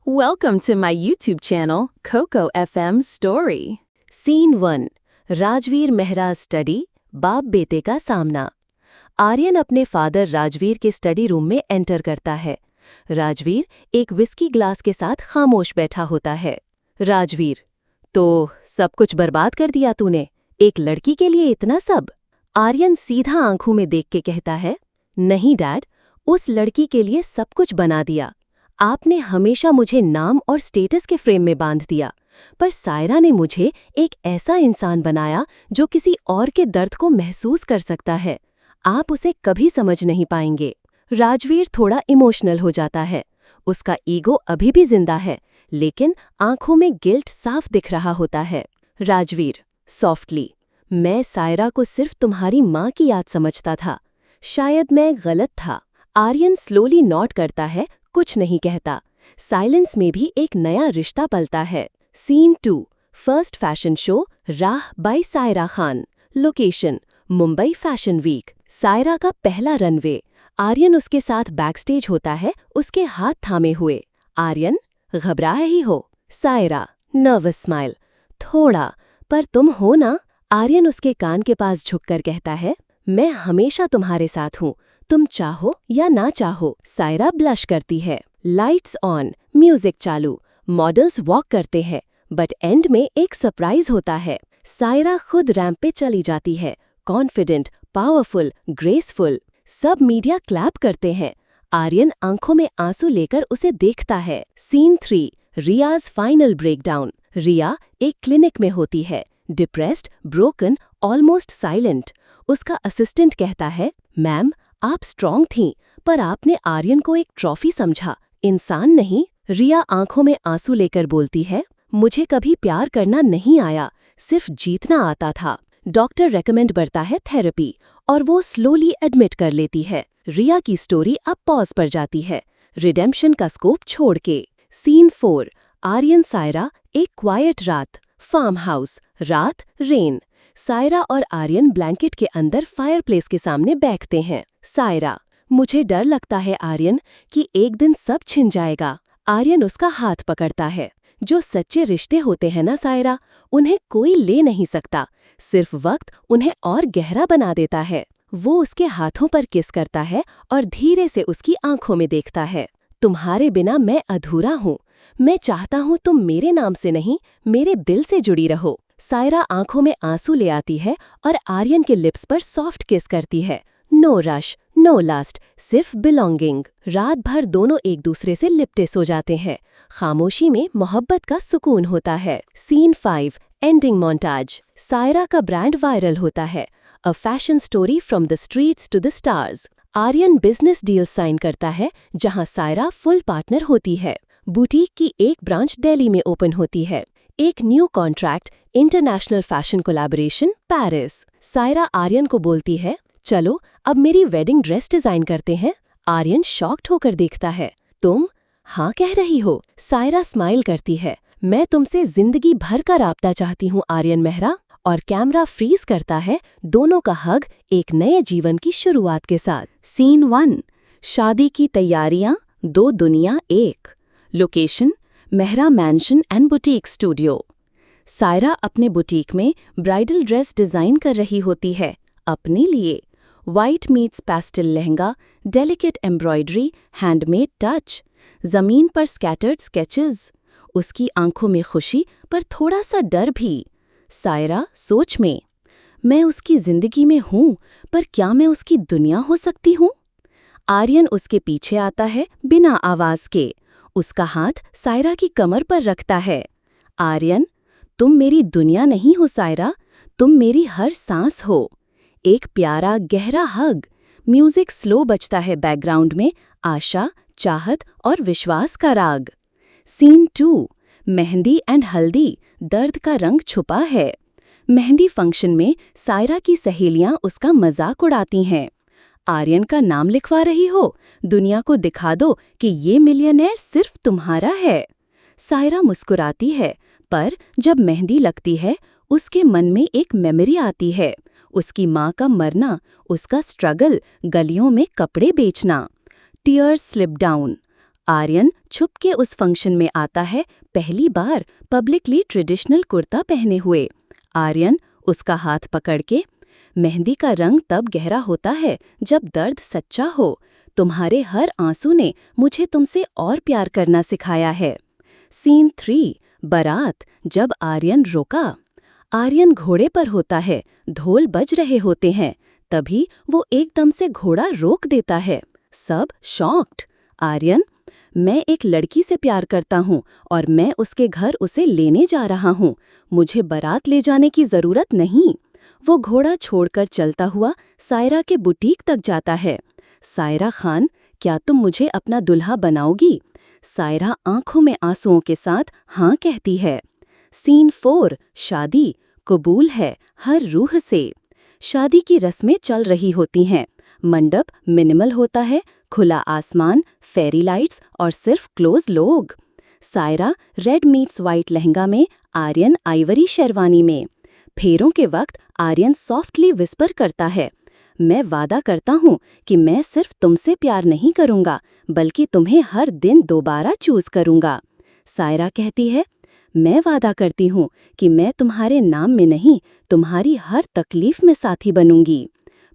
Welcome to my YouTube channel, Coco FM Story. Scene 1 Rajveer Mehra study बाप बेटे का सामना। आर्यन अपने फादर राजवीर के स्टडी रूम में एंटर करता है। राजवीर एक विस्की ग्लास के साथ खामोश बैठा होता है। राजवीर, तो सब कुछ बर्बाद कर दिया तूने, एक लड़की के लिए इतना सब? आर्यन सीधा आंखों में देख के कहता है, नहीं डैड, उस लड़की के लिए सब कुछ बना दिया। आपने हमेशा मुझे नाम और स्टेटस के फ्रेम में बांध दिया, पर सायरा ने मुझे एक ऐसा इंसान बनाया जो किसी और के दर्द को महसूस कर सकता है। आप उसे कभी समझ नहीं पाएंगे। राजवीर थोड़ा इमोशनल हो जाता है। उसका ईगो अभी भी जिंदा है, लेकिन आंखों में गिल्ट साफ दिख रहा होता है। राजवीर सॉफ्टली, मैं सायरा को सिर्फ तुम्हारी माँ की याद समझता था। शायद मैं गलत था। आर्यन स्लोली नॉट करता है, कुछ नहीं कहता। साइलेंस में भी एक नया रिश्ता पलता है। सीन 2 फर्स्ट फैशन शो राह by Saira Khan. Location Mumbai fashion week. Saira का पहला रनवे। आर्यन उसके साथ बैकस्टेज होता है, उसके हाथ थामे हुए। आर्यन, घबराए ही हो? सायरा नर्वस स्माइल, थोड़ा, पर तुम हो ना? आर्यन उसके कान के पास झुककर कहता है, मैं हमेशा तुम्हारे साथ हूँ, तुम चाहो या ना चाहो। सायरा ब्लश करती है। लाइट्स ऑन, म्यूजिक चालू, मॉडल्स वॉक करते हैं, बट एंड में एक सरप्राइज होता है। सायरा खुद रैंप पे चली जाती है, कॉन्फिडेंट, पावरफुल, ग्रेसफुल। सब मीडिया क्लैप करते हैं। आर्यन आंखों में आंसू लेकर उसे देखता है। सीन 3 रियाज फाइनल ब्रेकडाउन। रिया एक क्लिनिक में होती है, डिप्रेस्ड, ब्रोकन, ऑलमोस्ट साइलेंट। उसका असिस्टेंट कहता है, मैम, आप स्ट्रॉन्ग थीं, पर आपने आर्यन को एक ट्रॉफी समझा, इंसान नहीं। रिया आंखों में आंसू लेकर बोलती है, मुझे कभी प्यार करना नहीं आया, सिर्फ जीतना आता था। डॉक्टर रेकमेंड करता है थेरेपी, और वो स्लोली एडमिट कर लेती है। रिया की स्टोरी अब पॉज पर जाती है, रिडेम्पशन का स्कोप छोड़ के। सीन 4 आर्यन सायरा एक क्वाइट रात। फार्म हाउस, रात, रेन। सायरा और आर्यन ब्लैंकेट के अंदर फायरप्लेस के सामने बैठते हैं। सायरा, मुझे डर लगता है आर्यन कि एक दिन सब छिन जाएगा। आर्यन उसका हाथ पकड़ता है। जो सच्चे रिश्ते होते हैं ना सायरा, उन्हें कोई ले नहीं सकता, सिर्फ वक्त उन्हें और गहरा बना देता है। वो उसके हाथों पर किस करता है और धीरे से उसकी आंखों में देखता है। तुम्हारे बिना मैं अधूरा हूँ। मैं चाहता हूँ तुम मेरे नाम से नहीं, मेरे दिल से जुड़ी रहो। सायरा आंखों में आंसू ले आती है और आर्यन के लिप्स पर सॉफ्ट किस करती है। नो रश, नो लास्ट, सिर्फ बिलोंगिंग। रात भर दोनों एक दूसरे से लिपटे सो जाते हैं। खामोशी में मोहब्बत का सुकून होता है। Scene 5 ending montage. सायरा का ब्रांड वायरल होता है। A fashion story from the streets to the stars. Aryan business deal sign करता है, जहां सायरा फुल पार्टनर होती है। बुटीक की एक ब्रांच दिल्ली में ओपन होती है। एक new contract, international fashion collaboration, Paris. Saira Aryan को बोलती है, चलो अब मेरी वेडिंग ड्रेस डिजाइन करते हैं। आर्यन शॉक्ड होकर देखता है, तुम हाँ कह रही हो? सायरा स्माइल करती है, मैं तुमसे जिंदगी भर का राब्ता चाहती हूँ आर्यन मेहरा। और कैमरा फ्रीज करता है, दोनों का हग एक नए जीवन की शुरुआत के साथ। सीन 1 शादी की तैयारियां, दो दुनिया एक। Location Mehra mention and boutique studio. Saira अपने बुटीक में ब्राइडल ड्रेस डिजाइन कर रही होती है, अपने लिए। White meets pastel lehenga, delicate embroidery, handmade touch. जमीन पर स्कैटर्ड स्केचेस। उसकी आंखों में खुशी पर थोड़ा सा डर भी। सायरा सोच में, मैं उसकी जिंदगी में हूँ, पर क्या मैं उसकी दुनिया हो सकती हूँ? आर्यन उसके पीछे आता है बिना आवाज के। उसका हाथ सायरा की कमर पर रखता है। आर्यन, तुम मेरी दुनिया नहीं हो सायरा, तुम मेरी हर सांस हो। एक प्यारा गहरा हग। म्यूजिक स्लो बजता है बैकग्राउंड में, आशा, चाहत और विश्वास का राग। सीन 2 मेहंदी एंड हल्दी, दर्द का रंग छुपा है। मेहंदी फंक्शन में सायरा की सहेलियां उसका मजाक उड़ाती हैं। आर्यन का नाम लिखवा रही हो, दुनिया को दिखा दो कि ये मिलियनेयर सिर्फ तुम्हारा है। सायरा मुस्कुराती है, पर जब मेहंदी लगती है, उसके मन में एक मेमोरी आती है। उसकी माँ का मरना, उसका स्ट्रगल, गलियों में कपड़े बेचना। Tears slip down. आर्यन छुपके उस फंक्शन में आता है, पहली बार पब्लिकली ट्रेडिशनल कुर्ता पहने हुए। आर्यन उसका हाथ पकड़ के, मेहंदी का रंग तब गहरा होता है जब दर्द सच्चा हो। तुम्हारे हर आंसू ने मुझे तुमसे और प्यार करना सिखाया है। सीन 3, बारात, जब आर्यन रोका। आर्यन घोड़े पर होता है, ढोल बज रहे होते हैं, तभी वो एकदम से घोड़ा रोक देता है। सब शॉक्ड। आर्यन, मैं एक लड़की से प्यार करता हूँ और मैं उसके घर उसे लेने जा रहा हूँ। मुझे बारात ले जाने की जरूरत नहीं। वो घोड़ा छोड़कर चलता हुआ सायरा के बुटीक तक जाता है। सायरा खान, क्या तुम मुझे अपना दुल्हा बनाओगी? सायरा आंखों में आंसुओं के साथ हाँ कहती है। सीन 4, शादी, कबूल है हर रूह से। शादी की रस्में चल रही होती हैं। मंडप मिनिमल होता है, खुला आसमान, फेरी लाइट्स और सिर्फ क्लोज लोग। Saira red meets white lehenga में, आर्यन आइवरी शेरवानी में। फेरों के वक्त आर्यन सॉफ्टली विस्पर करता है, मैं वादा करता हूँ कि मैं सिर्फ तुमसे प्यार नहीं करूँगा, बल्कि तुम्हें हर दिन दोबारा चूज करूँगा। सायरा कहती है, मैं वादा करती हूँ कि मैं तुम्हारे नाम में नहीं, तुम्हारी हर तकलीफ में साथी बनूंगी।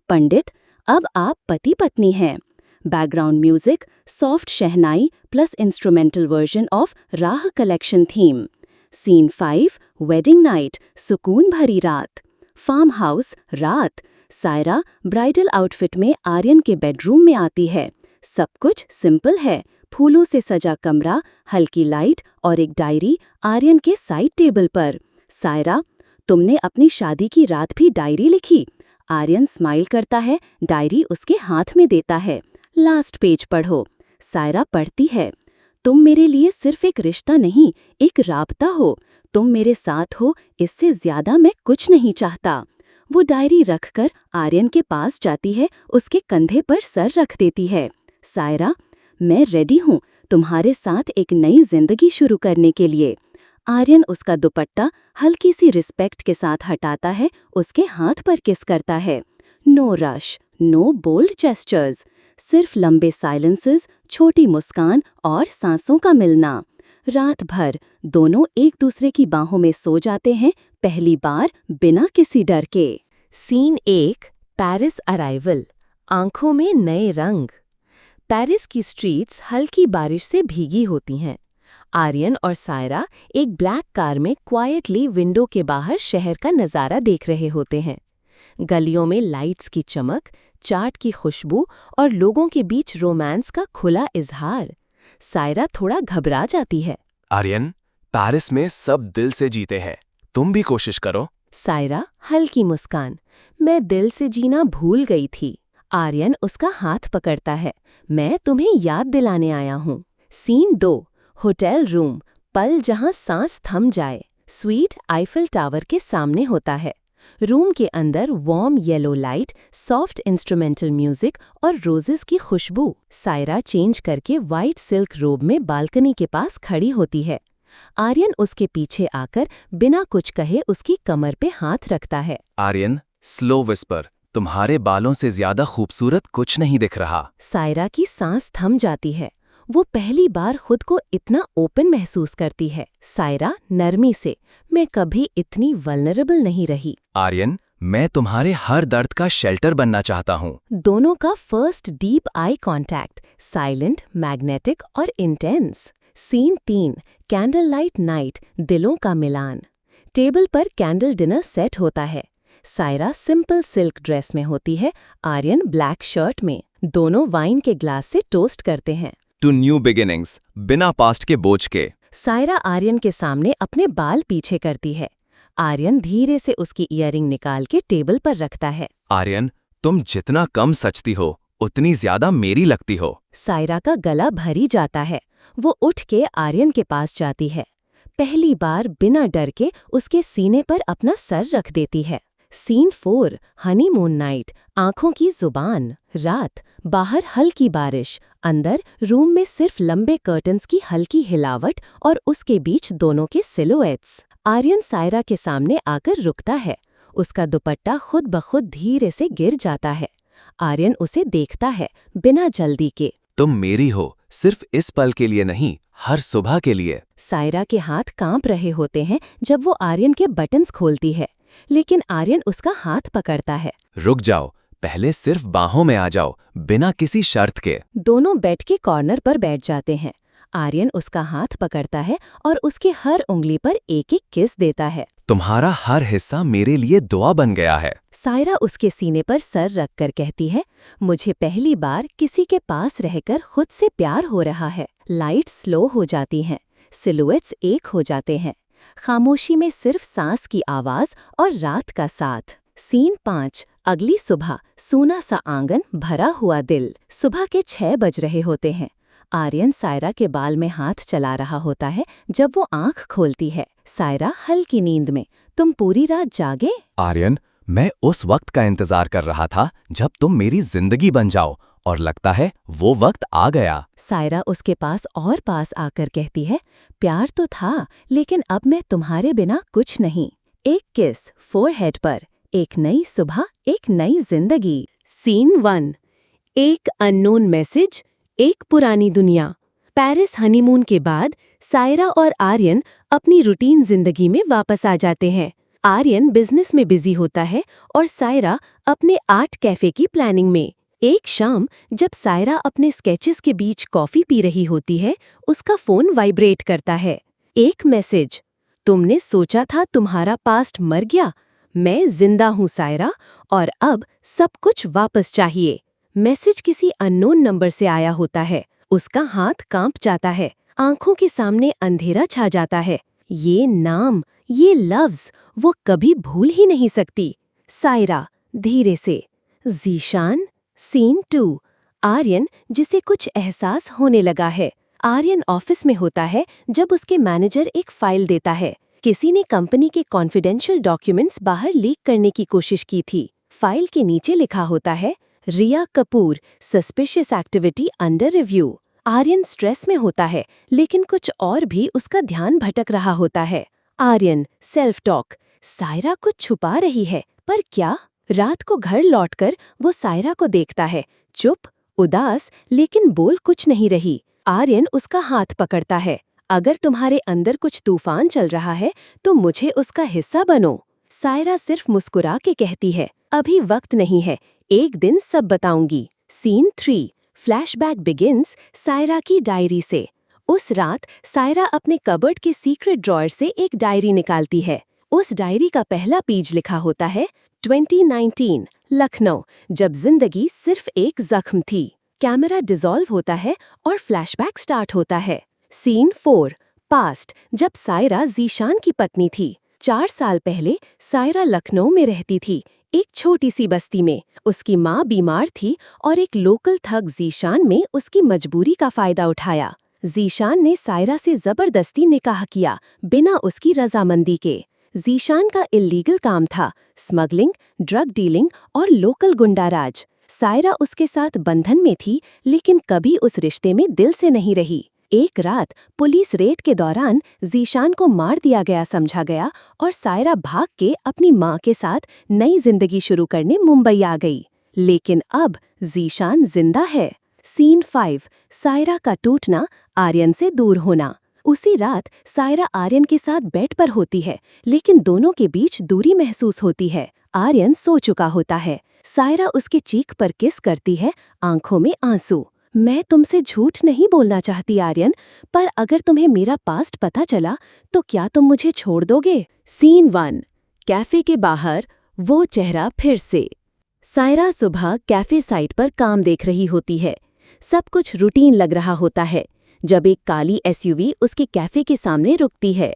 पंडित, अब आप पति पत्नी हैं। Background music, soft shehnai plus instrumental version of Raah collection theme. Scene 5, wedding night, सुकून भरी रात। फार्म हाउस, रात। सायरा ब्राइडल आउटफिट में आर्यन के बेडरूम में आती है। सब कुछ सिंपल है, फूलों से सजा कमरा, हल्की लाइट और एक डायरी आर्यन के साइड टेबल पर। सायरा, तुमने अपनी शादी की रात भी डायरी लिखी? आर्यन स्माइल करता है, डायरी उसके हाथ में देता है। लास्ट पेज पढ़ो। सायरा पढ़ती है, तुम मेरे लिए सिर्फ एक रिश्ता नहीं, एक राबता हो। तुम मेरे साथ हो, इससे ज्यादा मैं कुछ नहीं चाहता। वो डायरी रखकर आर्यन के पास जाती है, उसके कंधे पर सर रख देती है। सायरा, मैं रेडी हूँ तुम्हारे साथ एक नई जिंदगी शुरू करने के लिए। आर्यन उसका दुपट्टा हल्की सी रिस्पेक्ट के साथ हटाता है, उसके हाथ पर किस करता है। No rush, no bold gestures, सिर्फ लंबे साइलेंसेस, छोटी मुस्कान और सांसों का मिलना। रात भर दोनों एक दूसरे की बाहों में सो जाते हैं, पहली बार बिना किसी डर के। सीन 1, पेरिस अराइवल, आंखों में नए रंग। पेरिस की स्ट्रीट्स हल्की बारिश से भीगी होती हैं। आर्यन और सायरा एक ब्लैक कार में क्वाइटली विंडो के बाहर शहर का नज़ारा देख रहे होते हैं। गलियों में लाइट्स की चमक, चाट की खुशबू और लोगों के बीच रोमांस का खुला इजहार। सायरा थोड़ा घबरा जाती है। आर्यन, पेरिस में सब दिल से जीते हैं, तुम भी कोशिश करो। सायरा हल्की मुस्कान, मैं दिल से जीना भूल गई थी। आर्यन उसका हाथ पकड़ता है, मैं तुम्हें याद दिलाने आया हूँ। सीन 2, होटल रूम, पल जहाँ सांस थम जाए। स्वीट आईफल टावर के सामने होता है। रूम के अंदर warm yellow light, soft instrumental music और रोजेस की खुशबू। सायरा चेंज करके वाइट सिल्क रोब में बालकनी के पास खड़ी होती है। आर्यन उसके पीछे आकर बिना कुछ कहे उसकी कमर पे हाथ रखता है। आर्यन, स्लो विस्पर, तुम्हारे बालों से ज्यादा खूबसूरत कुछ नहीं दिख रहा। सायरा की सांस थम जाती है, वो पहली बार खुद को इतना ओपन महसूस करती है। सायरा नरमी से, मैं कभी इतनी वल्नरेबल नहीं रही। आर्यन, मैं तुम्हारे हर दर्द का शेल्टर बनना चाहता हूँ। दोनों का first deep eye contact, silent, magnetic और intense. Scene 3, candle light night, दिलों का मिलान। टेबल पर कैंडल डिनर सेट होता है। सायरा सिंपल सिल्क ड्रेस में होती है, आर्यन ब्लैक शर्ट में। दोनों वाइन के ग्लास से टोस्ट करते हैं। टू न्यू बिगिनिंग्स, बिना पास्ट के बोझ के। सायरा आर्यन के सामने अपने बाल पीछे करती है। आर्यन धीरे से उसकी ईयरिंग निकाल के टेबल पर रखता है। आर्यन, तुम जितना कम सचती हो, उतनी ज्यादा मेरी लगती हो। सायरा का गला भरी जाता है। वो उठ के आर्यन के पास जाती है। पहली बार बिना डर के उसके सीने पर अपना सर रख देती है। सीन 4, हनीमून नाइट, आंखों की जुबान। रात, बाहर हल्की बारिश, अंदर रूम में सिर्फ लंबे कर्टन्स की हल्की हिलावट और उसके बीच दोनों के सिलुएट्स। आर्यन सायरा के सामने आकर रुकता है। उसका दुपट्टा खुद ब खुद धीरे से गिर जाता है। आर्यन उसे देखता है, बिना जल्दी के। तुम मेरी हो, सिर्फ इस पल के लिए नहीं, हर सुबह के लिए। सायरा के हाथ कांप रहे होते हैं जब वो आर्यन के बटन्स खोलती है, लेकिन आर्यन उसका हाथ पकड़ता है। रुक जाओ, पहले सिर्फ बाहों में आ जाओ, बिना किसी शर्त के। दोनों बेड के कॉर्नर पर बैठ जाते हैं। आर्यन उसका हाथ पकड़ता है और उसकी हर उंगली पर एक एक किस देता है। तुम्हारा हर हिस्सा मेरे लिए दुआ बन गया है। सायरा उसके सीने पर सर रखकर कहती है, मुझे पहली बार किसी के पास रहकर खुद से प्यार हो रहा है। लाइट्स स्लो हो जाती हैं, सिलुएट्स एक हो जाते हैं। खामोशी में सिर्फ सांस की आवाज और रात का साथ। सीन 5। अगली सुबह, सूना सा आंगन, भरा हुआ दिल। सुबह के 6 बज रहे होते हैं। आर्यन सायरा के बाल में हाथ चला रहा होता है जब वो आंख खोलती है। सायरा हल्की नींद में। तुम पूरी रात जागे? आर्यन, मैं उस वक्त का इंतजार कर रहा था जब तुम मेरी जिंदगी बन जाओ, और लगता है वो वक्त आ गया। सायरा उसके पास और पास आकर कहती है, प्यार तो था, लेकिन अब मैं तुम्हारे बिना कुछ नहीं। एक किस फोरहेड पर, एक नई सुबह, एक नई जिंदगी। सीन 1। एक अननोन मैसेज, एक पुरानी दुनिया। पेरिस हनीमून के बाद सायरा और आर्यन अपनी रूटीन जिंदगी में वापस आ जाते हैं। आर्यन बिजनेस में बिजी होता है और सायरा अपने आर्ट कैफे की प्लानिंग में। एक शाम जब सायरा अपने स्केचेस के बीच कॉफी पी रही होती है, उसका फोन वाइब्रेट करता है। एक मैसेज, तुमने सोचा था तुम्हारा पास्ट मर गया, मैं जिंदा हूँ सायरा, और अब सब कुछ वापस चाहिए। मैसेज किसी अननोन नंबर से आया होता है। उसका हाथ कांप जाता है, आंखों के सामने अंधेरा छा जाता है। ये नाम, ये लफ्ज वो कभी भूल ही नहीं सकती। सायरा, धीरे से। ज़ीशान। सीन 2। आर्यन, जिसे कुछ एहसास होने लगा है। आर्यन ऑफिस में होता है जब उसके मैनेजर एक फाइल देता है। किसी ने कंपनी के कॉन्फिडेंशियल डॉक्यूमेंट्स बाहर लीक करने की कोशिश की थी। फाइल के नीचे लिखा होता है, Riya Kapoor, suspicious activity under review. Aryan stress में होता है, लेकिन कुछ और भी उसका ध्यान भटक रहा होता है। आर्यन, सेल्फ टॉक, सायरा कुछ छुपा रही है, पर क्या? रात को घर लौटकर वो सायरा को देखता है, चुप, उदास, लेकिन बोल कुछ नहीं रही। आर्यन उसका हाथ पकड़ता है। अगर तुम्हारे अंदर कुछ तूफान चल रहा है तो मुझे उसका हिस्सा बनो। सायरा सिर्फ मुस्कुरा के कहती है, अभी वक्त नहीं है, एक दिन सब बताऊंगी। सीन 3। फ्लैशबैक बिगिंस, सायरा की डायरी से। उस रात सायरा अपने कबर्ड के सीक्रेट ड्रॉअर से एक डायरी निकालती है। उस डायरी का पहला पेज लिखा होता है, 2019, लखनऊ, जब जिंदगी सिर्फ एक जख्म थी। कैमरा डिसॉल्व होता है और फ्लैशबैक स्टार्ट होता है। सीन 4। पास्ट, जब सायरा ज़ीशान की पत्नी थी। 4 साल पहले सायरा लखनऊ में रहती थी, एक छोटी सी बस्ती में। उसकी माँ बीमार थी और एक लोकल थग ज़ीशान में उसकी मजबूरी का फायदा उठाया। ज़ीशान ने सायरा से जबरदस्ती निकाह किया, बिना उसकी रजामंदी के। ज़ीशान का इल्लीगल काम था, स्मगलिंग, ड्रग डीलिंग और लोकल गुंडाराज। सायरा उसके साथ बंधन में थी, लेकिन कभी उस रिश्ते में दिल से नहीं रही। एक रात पुलिस रेड के दौरान ज़ीशान को मार दिया गया समझा गया और सायरा भाग के अपनी माँ के साथ नई जिंदगी शुरू करने मुंबई आ गई। लेकिन अब ज़ीशान जिंदा है। सीन 5। सायरा का टूटना, आर्यन से दूर होना। उसी रात सायरा आर्यन के साथ बेड पर होती है, लेकिन दोनों के बीच दूरी महसूस होती है। आर्यन सो चुका होता है। सायरा उसके चीख पर किस करती है, आंखों में आंसू। मैं तुमसे झूठ नहीं बोलना चाहती आर्यन, पर अगर तुम्हें मेरा पास्ट पता चला तो क्या तुम मुझे छोड़ दोगे? सीन 1। कैफे के बाहर, वो चेहरा फिर से। सायरा सुबह कैफे साइट पर काम देख रही होती है। सब कुछ रूटीन लग रहा होता है जब एक काली एसयूवी उसके कैफे के सामने रुकती है।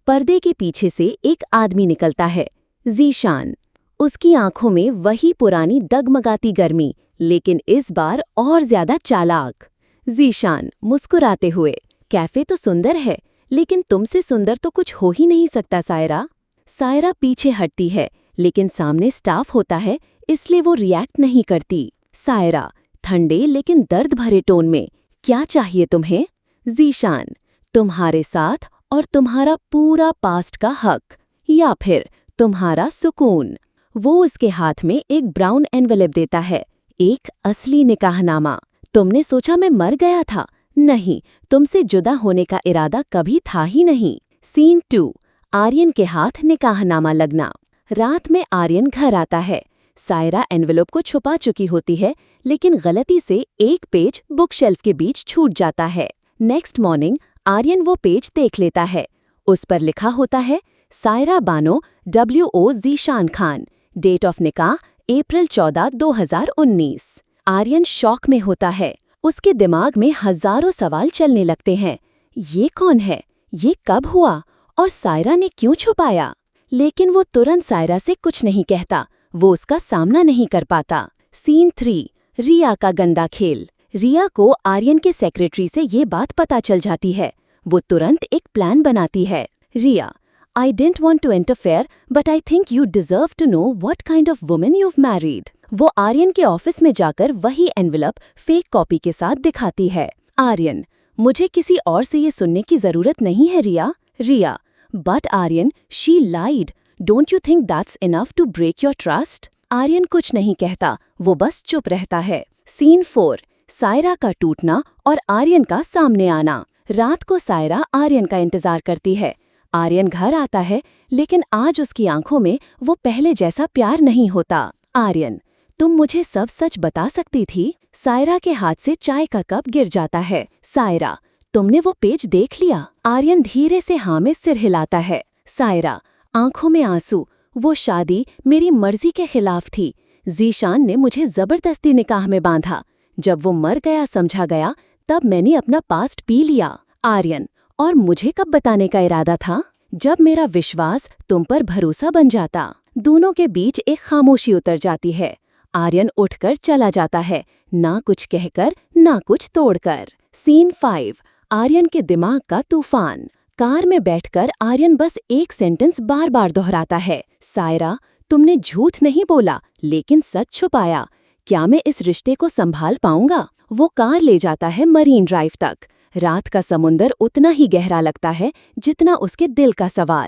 पर्दे के पीछे से एक आदमी निकलता है, ज़ीशान। उसकी आंखों में वही पुरानी डगमगाती गर्मी, लेकिन इस बार और ज्यादा चालाक। ज़ीशान मुस्कुराते हुए, कैफे तो सुंदर है, लेकिन तुमसे सुंदर तो कुछ हो ही नहीं सकता सायरा। सायरा पीछे हटती है, लेकिन सामने स्टाफ होता है, इसलिए वो रिएक्ट नहीं करती। सायरा ठंडे लेकिन दर्द भरे टोन में, क्या चाहिए तुम्हें? ज़ीशान, तुम्हारे साथ और तुम्हारा पूरा पास्ट का हक, या फिर तुम्हारा सुकून। वो उसके हाथ में एक ब्राउन एनवेलप देता है, एक असली निकाहनामा। तुमने सोचा मैं मर गया था? नहीं, तुमसे जुदा होने का इरादा कभी था ही नहीं। सीन 2, आर्यन के हाथ निकाहनामा लगना। रात में आर्यन घर आता है। सायरा एनवेलप को छुपा चुकी होती है, लेकिन गलती से एक पेज बुक शेल्फ के बीच छूट जाता है। नेक्स्ट मॉर्निंग आर्यन वो पेज देख लेता है। उस पर लिखा होता है Saira Bano WO Zeeshan Khan, date of निकाह अप्रैल 14, 2019। आर्यन शॉक में होता है। उसके दिमाग में हजारों सवाल चलने लगते हैं। ये कौन है? ये कब हुआ? और सायरा ने क्यों छुपाया? लेकिन वो तुरंत सायरा से कुछ नहीं कहता। वो उसका सामना नहीं कर पाता। सीन 3, रिया का गंदा खेल। रिया को आर्यन के सेक्रेटरी से ये बात पता चल जाती है। वो तुरंत एक प्लान बनाती है। रिया, I didn't want to interfere, but I think you deserve to know what kind of woman you've married. वो आर्यन के ऑफिस में जाकर वही एनवेलप फेक कॉपी के साथ दिखाती है। आर्यन, मुझे किसी और से ये सुनने की जरूरत नहीं है Riya. Riya, but Aryan, she lied. Don't you think that's enough to break your trust? Aryan कुछ नहीं कहता, वो बस चुप रहता है। सीन 4, सायरा का टूटना और आर्यन का सामने आना। रात को सायरा आर्यन का इंतजार करती है। आर्यन घर आता है, लेकिन आज उसकी आंखों में वो पहले जैसा प्यार नहीं होता। आर्यन, तुम मुझे सब सच बता सकती थी? सायरा के हाथ से चाय का कप गिर जाता है। सायरा, तुमने वो पेज देख लिया? आर्यन धीरे से हाँ में सिर हिलाता है। सायरा, आंखों में आंसू, वो शादी मेरी मर्जी के खिलाफ थी। ज़ीशान ने मुझे जबरदस्ती निकाह में बांधा। जब वो मर गया समझा गया, तब मैंने अपना पास्ट पी लिया। आर्यन, और मुझे कब बताने का इरादा था? जब मेरा विश्वास तुम पर भरोसा बन जाता। दोनों के बीच एक खामोशी उतर जाती है। आर्यन उठकर चला जाता है, ना कुछ कहकर ना कुछ तोड़कर। सीन 5, आर्यन के दिमाग का तूफान। कार में बैठकर आर्यन बस एक सेंटेंस बार बार दोहराता है, सायरा, तुमने झूठ नहीं बोला, लेकिन सच छुपाया। क्या मैं इस रिश्ते को संभाल पाऊंगा? वो कार ले जाता है मरीन ड्राइव तक। रात का समुंदर उतना ही गहरा लगता है जितना उसके दिल का सवाल।